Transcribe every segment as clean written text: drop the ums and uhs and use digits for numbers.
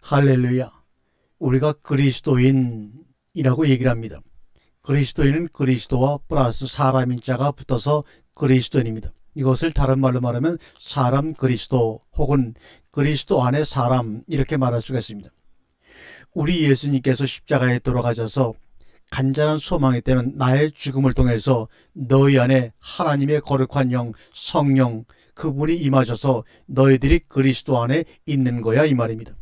할렐루야. 우리가 그리스도인이라고 얘기를 합니다. 그리스도인은 그리스도와 플러스 사람인 자가 붙어서 그리스도인입니다. 이것을 다른 말로 말하면 사람 그리스도 혹은 그리스도 안에 사람 이렇게 말할 수가 있습니다. 우리 예수님께서 십자가에 돌아가셔서 간절한 소망이 때는 나의 죽음을 통해서 너희 안에 하나님의 거룩한 영, 성령 그분이 임하셔서 너희들이 그리스도 안에 있는 거야 이 말입니다.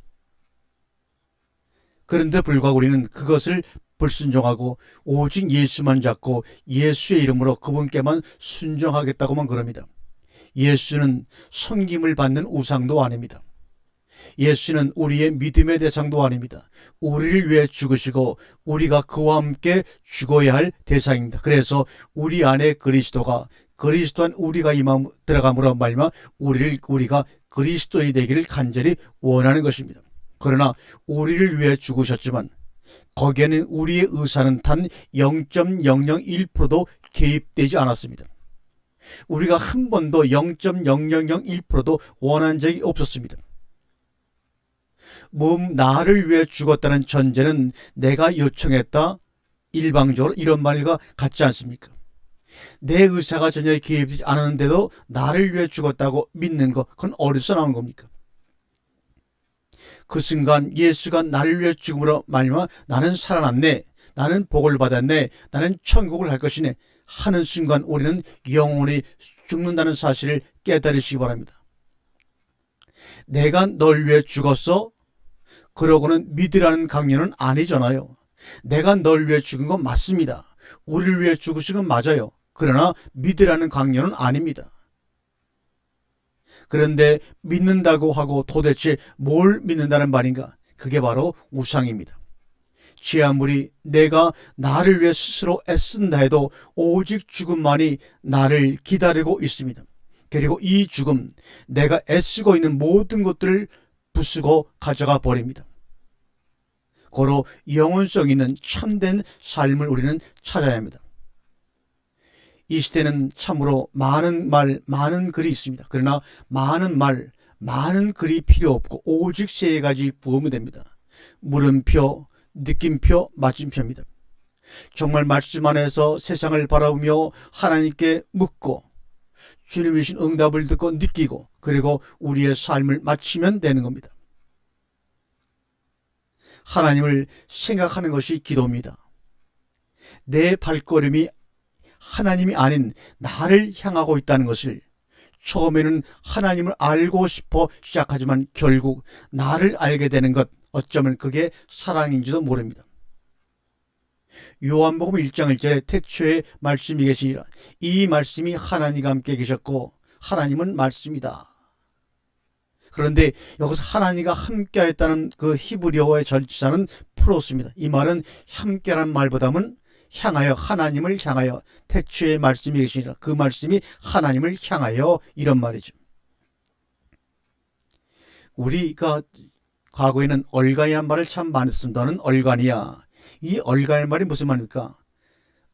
그런데 불구하고 우리는 그것을 불순종하고 오직 예수만 잡고 예수의 이름으로 그분께만 순종하겠다고만 그럽니다. 예수는 섬김을 받는 우상도 아닙니다. 예수는 우리의 믿음의 대상도 아닙니다. 우리를 위해 죽으시고 우리가 그와 함께 죽어야 할 대상입니다. 그래서 우리 안에 그리스도가 그리스도 안 우리가 들어감으로 말미암아 우리가 그리스도인이 되기를 간절히 원하는 것입니다. 그러나 우리를 위해 죽으셨지만 거기에는 우리의 의사는 단 0.001%도 개입되지 않았습니다. 우리가 한 번도 0.0001%도 원한 적이 없었습니다. 나를 위해 죽었다는 전제는 내가 요청했다 일방적으로 이런 말과 같지 않습니까? 내 의사가 전혀 개입되지 않았는데도 나를 위해 죽었다고 믿는 것 그건 어디서 나온 겁니까? 그 순간 예수가 나를 위해 죽음으로 말미암아 나는 살아났네, 나는 복을 받았네, 나는 천국을 할 것이네 하는 순간 우리는 영원히 죽는다는 사실을 깨달으시기 바랍니다. 내가 널 위해 죽었어? 그러고는 믿으라는 강요는 아니잖아요. 내가 널 위해 죽은 건 맞습니다. 우리를 위해 죽으신 건 맞아요. 그러나 믿으라는 강요는 아닙니다. 그런데 믿는다고 하고 도대체 뭘 믿는다는 말인가? 그게 바로 우상입니다. 지 아무리 내가 나를 위해 스스로 애쓴다 해도 오직 죽음만이 나를 기다리고 있습니다. 그리고 이 죽음, 내가 애쓰고 있는 모든 것들을 부수고 가져가 버립니다. 고로 영혼성 있는 참된 삶을 우리는 찾아야 합니다. 이 시대는 참으로 많은 말, 많은 글이 있습니다. 그러나 많은 말, 많은 글이 필요 없고 오직 세 가지 부음이 됩니다. 물음표, 느낌표, 맞춤표입니다. 정말 말씀 안에서 세상을 바라보며 하나님께 묻고 주님이신 응답을 듣고 느끼고 그리고 우리의 삶을 마치면 되는 겁니다. 하나님을 생각하는 것이 기도입니다. 내 발걸음이 하나님이 아닌 나를 향하고 있다는 것을 처음에는 하나님을 알고 싶어 시작하지만 결국 나를 알게 되는 것 어쩌면 그게 사랑인지도 모릅니다. 요한복음 1장 1절에 태초에 말씀이 계시니라. 이 말씀이 하나님과 함께 계셨고 하나님은 말씀이다. 그런데 여기서 하나님과 함께했다는 그 히브리어의 절지사는 프로스입니다. 이 말은 함께라는 말보다는 향하여 하나님을 향하여 태초에 말씀이 계시니라. 그 말씀이 하나님을 향하여 이런 말이죠. 우리가 과거에는 얼간이란 말을 참 많이 쓴다는 얼간이야. 이 얼간이란 말이 무슨 말입니까?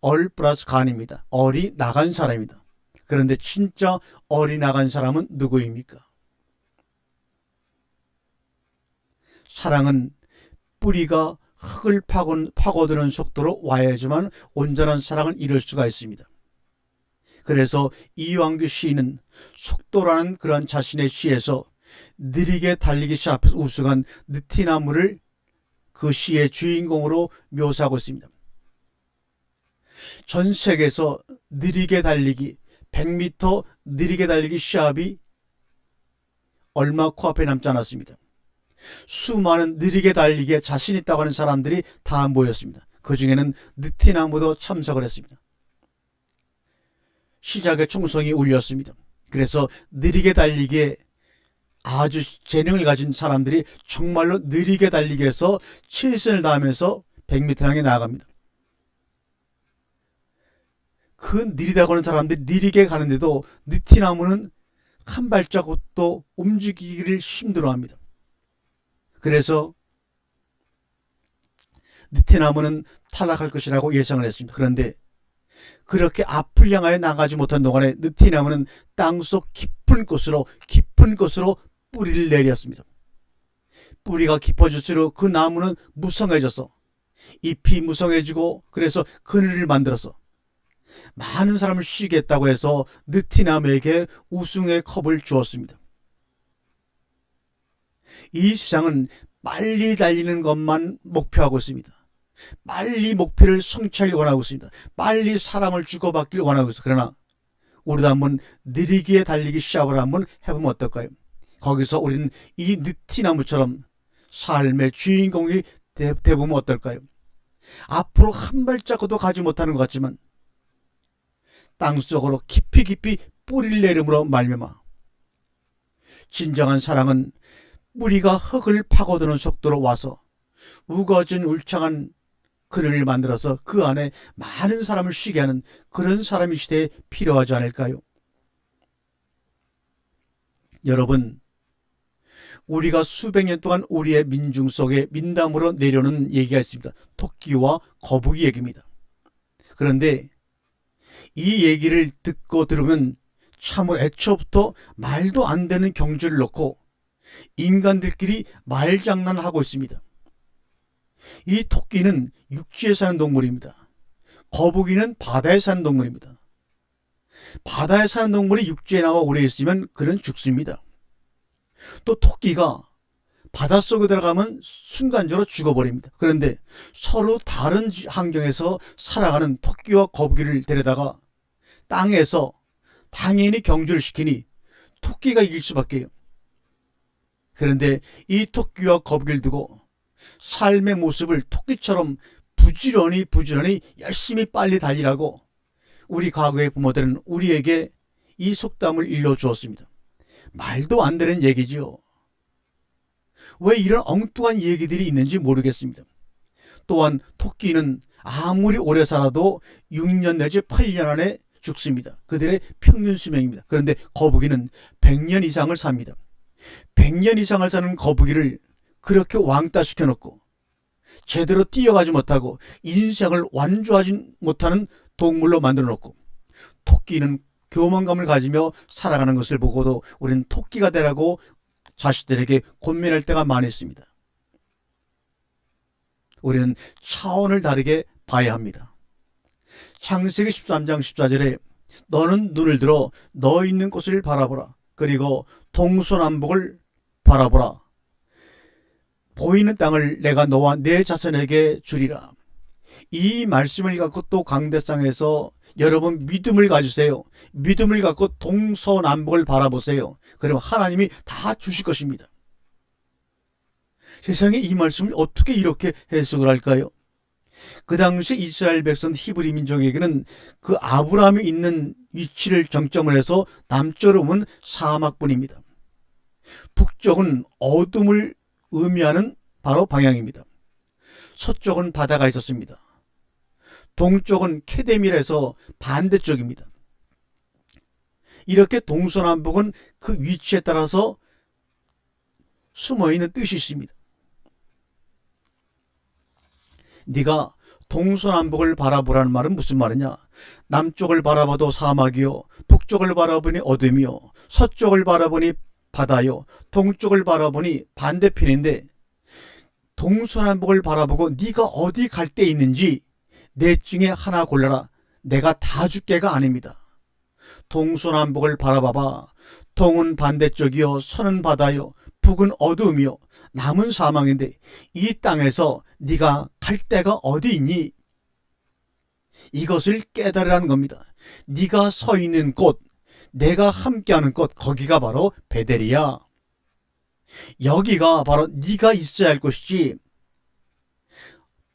얼 플러스 간입니다. 얼이 나간 사람입니다. 그런데 진짜 얼이 나간 사람은 누구입니까? 사랑은 뿌리가 흙을 파고드는 속도로 와야지만 온전한 사랑을 이룰 수가 있습니다. 그래서 이왕규 시인은 속도라는 그런 자신의 시에서 느리게 달리기 시작해서 우승한 느티나무를 그 시의 주인공으로 묘사하고 있습니다. 전 세계에서 느리게 달리기 100m 느리게 달리기 시합이 얼마 코앞에 남지 않았습니다. 수많은 느리게 달리기에 자신 있다고 하는 사람들이 다 모였습니다. 그 중에는 느티나무도 참석을 했습니다. 시작에 총성이 울렸습니다. 그래서 느리게 달리기에 아주 재능을 가진 사람들이 정말로 느리게 달리기 해서 최선을 다하면서 100m 향해 나아갑니다. 그 느리다고 하는 사람들이 느리게 가는데도 느티나무는 한 발자국도 움직이기를 힘들어합니다. 그래서 느티나무는 탈락할 것이라고 예상을 했습니다. 그런데 그렇게 앞을 향하여 나가지 못한 동안에 느티나무는 땅속 깊은 곳으로 뿌리를 내렸습니다. 뿌리가 깊어질수록 그 나무는 무성해져서 잎이 무성해지고 그래서 그늘을 만들어서 많은 사람을 쉬게 했다고 해서 느티나무에게 우승의 컵을 주었습니다. 이 세상은 빨리 달리는 것만 목표하고 있습니다. 빨리 목표를 성취하길 원하고 있습니다. 빨리 사랑을 주고받길 원하고 있습니다. 그러나 우리도 한번 느리게 달리기 시합을 한번 해보면 어떨까요? 거기서 우리는 이 느티나무처럼 삶의 주인공이 돼보면 어떨까요? 앞으로 한 발자국도 가지 못하는 것 같지만 땅속으로 깊이 깊이 뿌리를 내림으로 말미암아 진정한 사랑은 뿌리가 흙을 파고드는 속도로 와서 우거진 울창한 그늘을 만들어서 그 안에 많은 사람을 쉬게 하는 그런 사람이 시대에 필요하지 않을까요? 여러분, 우리가 수백 년 동안 우리의 민중 속에 민담으로 내려오는 얘기가 있습니다. 토끼와 거북이 얘기입니다. 그런데 이 얘기를 듣고 들으면 참으로 애초부터 말도 안 되는 경주를 놓고 인간들끼리 말장난하고 있습니다. 이 토끼는 육지에 사는 동물입니다. 거북이는 바다에 사는 동물입니다. 바다에 사는 동물이 육지에 나와 오래 있으면 그는 죽습니다. 또 토끼가 바닷속에 들어가면 순간적으로 죽어버립니다. 그런데 서로 다른 환경에서 살아가는 토끼와 거북이를 데려다가 땅에서 당연히 경주를 시키니 토끼가 이길 수밖에요. 그런데 이 토끼와 거북이를 두고 삶의 모습을 토끼처럼 부지런히 열심히 빨리 달리라고 우리 과거의 부모들은 우리에게 이 속담을 일러주었습니다. 말도 안 되는 얘기지요. 왜 이런 엉뚱한 얘기들이 있는지 모르겠습니다. 또한 토끼는 아무리 오래 살아도 6년 내지 8년 안에 죽습니다. 그들의 평균 수명입니다. 그런데 거북이는 100년 이상을 삽니다. 100년 이상을 사는 거북이를 그렇게 왕따 시켜놓고 제대로 뛰어가지 못하고 인생을 완주하지 못하는 동물로 만들어 놓고 토끼는 교만감을 가지며 살아가는 것을 보고도 우리는 토끼가 되라고 자식들에게 권면할 때가 많이 있습니다. 우리는 차원을 다르게 봐야 합니다. 창세기 13장 14절에 너는 눈을 들어 너 있는 곳을 바라보라. 그리고 동서남북을 바라보라. 보이는 땅을 내가 너와 내 자손에게 주리라. 이 말씀을 갖고 또 강대상에서 여러분 믿음을 가지세요. 믿음을 갖고 동서남북을 바라보세요. 그러면 하나님이 다 주실 것입니다. 세상에 이 말씀을 어떻게 이렇게 해석을 할까요? 그 당시 이스라엘 백성 히브리 민족에게는 그 아브라함이 있는 위치를 정점을 해서 남쪽으로 오면 사막뿐입니다. 북쪽은 어둠을 의미하는 바로 방향입니다. 서쪽은 바다가 있었습니다. 동쪽은 케데밀에서 반대쪽입니다. 이렇게 동서남북은 그 위치에 따라서 숨어있는 뜻이 있습니다. 네가 동서남북을 바라보라는 말은 무슨 말이냐? 남쪽을 바라봐도 사막이요, 북쪽을 바라보니 어둠이요, 서쪽을 바라보니 바다요, 동쪽을 바라보니 반대편인데 동서남북을 바라보고 네가 어디 갈 데 있는지 넷 중에 하나 골라라. 내가 다 줄게가 아닙니다. 동서남북을 바라봐봐. 동은 반대쪽이요, 서는 바다요, 북은 어두움이요, 남은 사망인데 이 땅에서 네가 갈 데가 어디 있니? 이것을 깨달으라는 겁니다. 네가 서 있는 곳, 내가 함께하는 곳, 거기가 바로 베델이야. 여기가 바로 네가 있어야 할 곳이지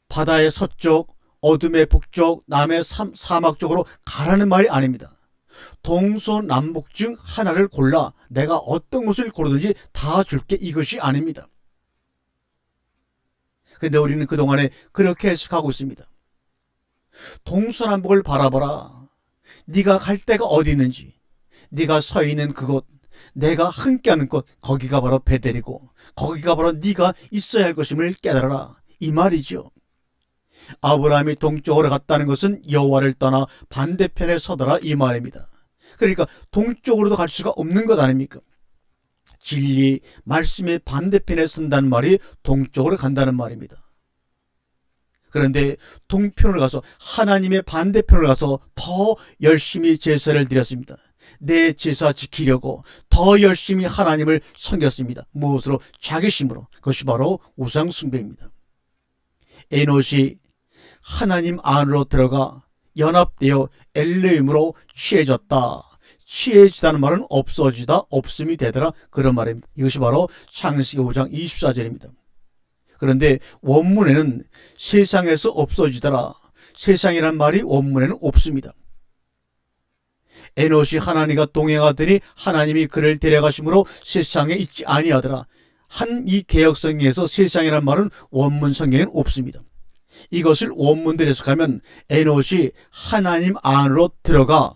바다의 서쪽, 어둠의 북쪽, 남의 사막 쪽으로 가라는 말이 아닙니다. 동서남북 중 하나를 골라. 내가 어떤 곳을 고르든지 다 줄게. 이것이 아닙니다. 근데 우리는 그동안에 그렇게 해석하고 있습니다. 동서남북을 바라보라. 네가 갈 데가 어디 있는지, 네가 서 있는 그곳, 내가 함께하는 곳, 거기가 바로 베델이고 거기가 바로 네가 있어야 할 것임을 깨달아라. 이 말이죠. 아브라함이 동쪽으로 갔다는 것은 여호와를 떠나 반대편에 서더라 이 말입니다. 그러니까 동쪽으로도 갈 수가 없는 것 아닙니까? 진리, 말씀의 반대편에 선다는 말이 동쪽으로 간다는 말입니다. 그런데 동편을 가서 하나님의 반대편을 가서 더 열심히 제사를 드렸습니다. 내 제사 지키려고 더 열심히 하나님을 섬겼습니다. 무엇으로? 자기심으로. 그것이 바로 우상 숭배입니다. 에노시 하나님 안으로 들어가 연합되어 엘로힘으로 취해졌다. 취해지다는 말은 없어지다, 없음이 되더라, 그런 말입니다. 이것이 바로 창세기 5장 24절입니다. 그런데 원문에는 세상에서 없어지더라, 세상이란 말이 원문에는 없습니다. 에노시 하나님과 동행하더니 하나님이 그를 데려가심으로 세상에 있지 아니하더라. 한 이 개역성경에서 세상이란 말은 원문 성경에는 없습니다. 이것을 원문대로 해석하면 에노시 하나님 안으로 들어가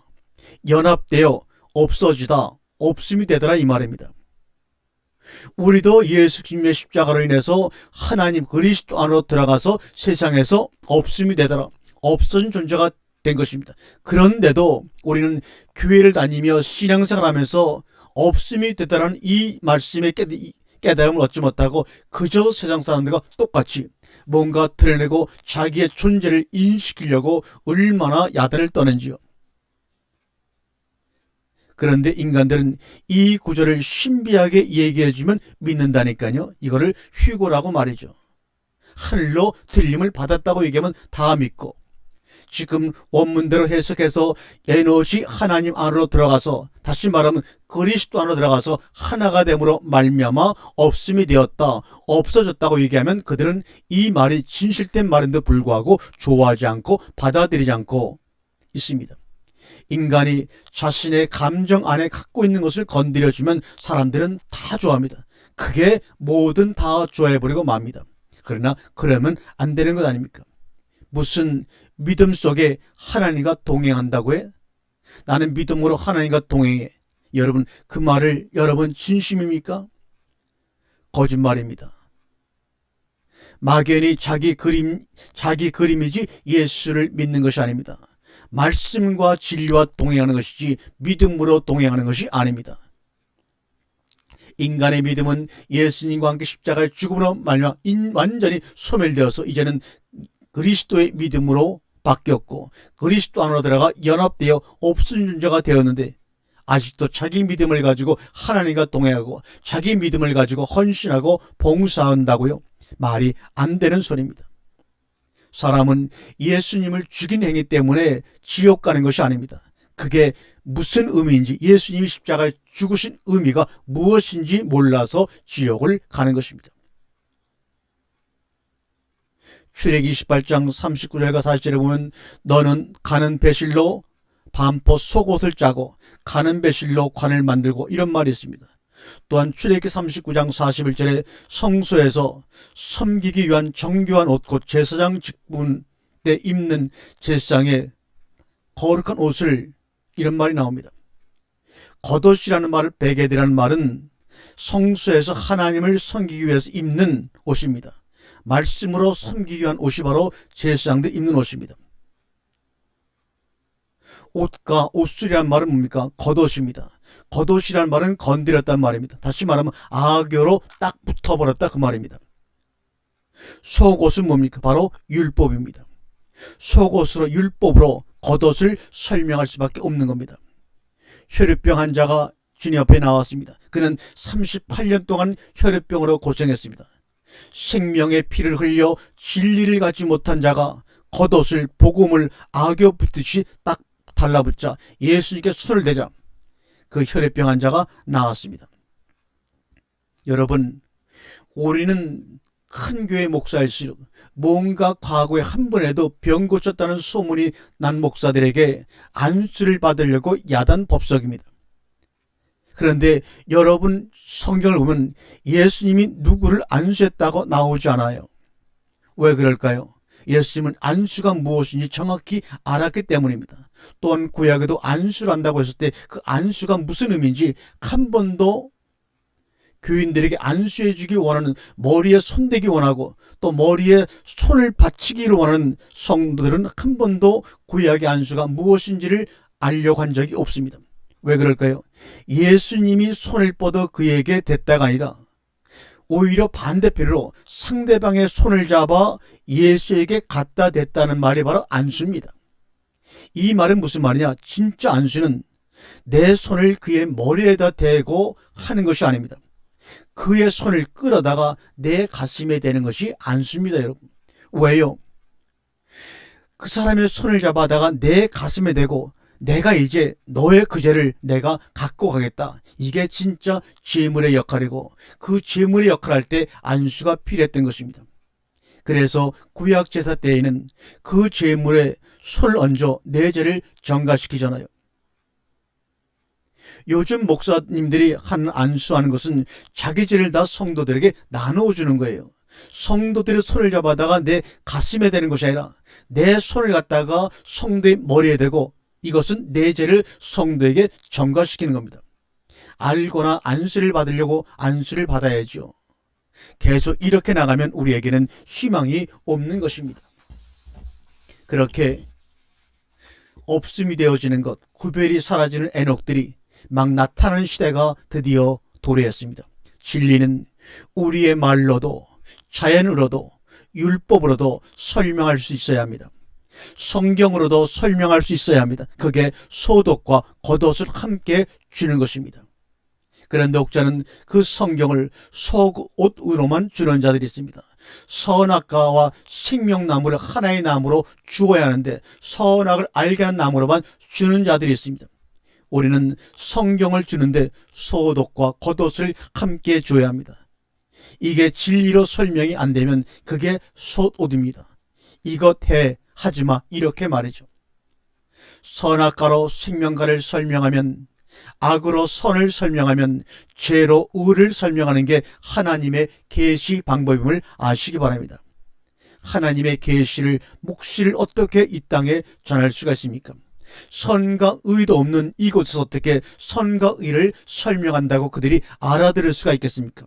연합되어 없어지다, 없음이 되더라, 이 말입니다. 우리도 예수 그리스도의 십자가로 인해서 하나님 그리스도 안으로 들어가서 세상에서 없음이 되더라, 없어진 존재가 된 것입니다. 그런데도 우리는 교회를 다니며 신앙생활하면서 없음이 되더라는 이 말씀의 깨달음을 얻지 못하고 그저 세상 사람들과 똑같이 뭔가 드러내고 자기의 존재를 인식하려고 얼마나 야단을 떠는지요. 그런데 인간들은 이 구절을 신비하게 얘기해주면 믿는다니까요. 이거를 휴고라고 말이죠. 하늘로 들림을 받았다고 얘기하면 다 믿고, 지금 원문대로 해석해서 에노시 하나님 안으로 들어가서, 다시 말하면 그리스도 안으로 들어가서 하나가 됨으로 말미암아 없음이 되었다, 없어졌다고 얘기하면 그들은 이 말이 진실된 말인데도 불구하고 좋아하지 않고 받아들이지 않고 있습니다. 인간이 자신의 감정 안에 갖고 있는 것을 건드려주면 사람들은 다 좋아합니다. 그게 뭐든 다 좋아해버리고 맙니다. 그러나 그러면 안 되는 것 아닙니까? 무슨 믿음 속에 하나님과 동행한다고 해? 나는 믿음으로 하나님과 동행해. 여러분, 그 말을 여러분 진심입니까? 거짓말입니다. 막연히 자기 그림이지 예수를 믿는 것이 아닙니다. 말씀과 진리와 동행하는 것이지 믿음으로 동행하는 것이 아닙니다. 인간의 믿음은 예수님과 함께 십자가의 죽음으로 말미암아 완전히 소멸되어서 이제는 그리스도의 믿음으로 바뀌었고 그리스도 안으로 들어가 연합되어 없은 존재가 되었는데, 아직도 자기 믿음을 가지고 하나님과 동행하고 자기 믿음을 가지고 헌신하고 봉사한다고요? 말이 안 되는 소리입니다. 사람은 예수님을 죽인 행위 때문에 지옥 가는 것이 아닙니다. 그게 무슨 의미인지, 예수님이 십자가에 죽으신 의미가 무엇인지 몰라서 지옥을 가는 것입니다. 출애기 28장 39절과 40절에 보면 너는 가는 배실로 반포 속옷을 짜고 가는 배실로 관을 만들고, 이런 말이 있습니다. 또한 출애기 39장 41절에 성소에서 섬기기 위한 정교한 옷, 곧 제사장 직분 때 입는 제사장의 거룩한 옷을, 이런 말이 나옵니다. 겉옷이라는 말을 베게드라는 말은 성소에서 하나님을 섬기기 위해서 입는 옷입니다. 말씀으로 섬기기 위한 옷이 바로 제사장들이 입는 옷입니다. 옷과 옷술이란 말은 뭡니까? 겉옷입니다. 겉옷이란 말은 건드렸단 말입니다. 다시 말하면 악교로 딱 붙어버렸다, 그 말입니다. 속옷은 뭡니까? 바로 율법입니다. 속옷으로, 율법으로 겉옷을 설명할 수밖에 없는 겁니다. 혈유병 환자가 주님 앞에 나왔습니다. 그는 38년 동안 혈유병으로 고생했습니다. 생명의 피를 흘려 진리를 갖지 못한 자가 겉옷을, 복음을 악교 붙듯이 딱 달라붙자 예수님께 손을 대자 그 혈유병 환자가 나왔습니다. 여러분, 우리는 큰 교회 목사일수록 뭔가 과거에 한 번에도 병 고쳤다는 소문이 난 목사들에게 안수를 받으려고 야단 법석입니다. 그런데 여러분, 성경을 보면 예수님이 누구를 안수했다고 나오지 않아요. 왜 그럴까요? 예수님은 안수가 무엇인지 정확히 알았기 때문입니다. 또한 구약에도 안수를 한다고 했을 때 그 안수가 무슨 의미인지 한 번도 교인들에게 안수해주기 원하는, 머리에 손대기 원하고 또 머리에 손을 받치기를 원하는 성도들은 한 번도 구약의 안수가 무엇인지를 알려고 한 적이 없습니다. 왜 그럴까요? 예수님이 손을 뻗어 그에게 댔다가 아니라 오히려 반대편으로 상대방의 손을 잡아 예수에게 갖다 댔다는 말이 바로 안수입니다. 이 말은 무슨 말이냐? 진짜 안수는 내 손을 그의 머리에다 대고 하는 것이 아닙니다. 그의 손을 끌어다가 내 가슴에 대는 것이 안수입니다, 여러분. 왜요? 그 사람의 손을 잡아다가 내 가슴에 대고 내가 이제 너의 그 죄를 내가 갖고 가겠다. 이게 진짜 제물의 역할이고 그 제물의 역할을 할 때 안수가 필요했던 것입니다. 그래서 구약 제사 때에는 그 제물에 손을 얹어 내 죄를 전가시키잖아요. 요즘 목사님들이 하는 안수하는 것은 자기 죄를 다 성도들에게 나누어주는 거예요. 성도들의 손을 잡아다가 내 가슴에 대는 것이 아니라 내 손을 갖다가 성도의 머리에 대고 이것은 내 죄를 성도에게 전가시키는 겁니다. 알거나 안수를 받으려고 안수를 받아야죠. 계속 이렇게 나가면 우리에게는 희망이 없는 것입니다. 그렇게 없음이 되어지는 것, 구별이 사라지는 에녹들이 막 나타나는 시대가 드디어 도래했습니다. 진리는 우리의 말로도 자연으로도 율법으로도 설명할 수 있어야 합니다. 성경으로도 설명할 수 있어야 합니다. 그게 소독과 겉옷을 함께 주는 것입니다. 그런데 혹자는 그 성경을 속옷으로만 주는 자들이 있습니다. 선악과와 생명나무를 하나의 나무로 주어야 하는데 선악을 알게 하는 나무로만 주는 자들이 있습니다. 우리는 성경을 주는데 소독과 겉옷을 함께 줘야 합니다. 이게 진리로 설명이 안 되면 그게 속옷입니다. 이것 해 하지마 이렇게 말이죠. 선악과로 생명과를 설명하면 악으로 선을 설명하면 죄로 의를 설명하는 게 하나님의 계시 방법임을 아시기 바랍니다. 하나님의 계시를 묵시를 어떻게 이 땅에 전할 수가 있습니까? 선과 의도 없는 이곳에서 어떻게 선과 의를 설명한다고 그들이 알아들을 수가 있겠습니까?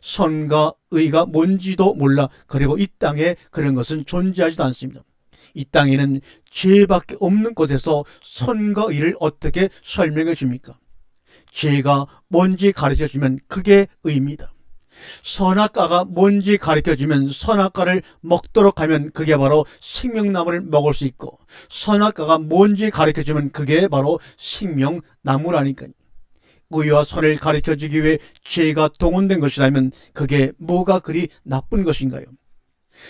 선과 의가 뭔지도 몰라. 그리고 이 땅에 그런 것은 존재하지도 않습니다. 이 땅에는 죄밖에 없는 곳에서 선과 의를 어떻게 설명해 줍니까? 죄가 뭔지 가르쳐 주면 그게 의입니다. 선악과가 뭔지 가르쳐 주면 선악과를 먹도록 하면 그게 바로 생명나무를 먹을 수 있고, 선악과가 뭔지 가르쳐 주면 그게 바로 생명나무라니까요. 의와 선을 가르쳐 주기 위해 죄가 동원된 것이라면 그게 뭐가 그리 나쁜 것인가요?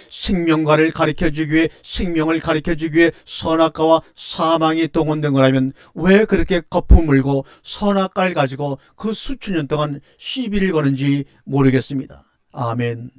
생명과를 가르쳐 주기 위해 생명을 가르쳐 주기 위해 선악과와 사망이 동원된 거라면 왜 그렇게 거품 물고 선악과를 가지고 그 수천 년 동안 시비를 거는지 모르겠습니다. 아멘.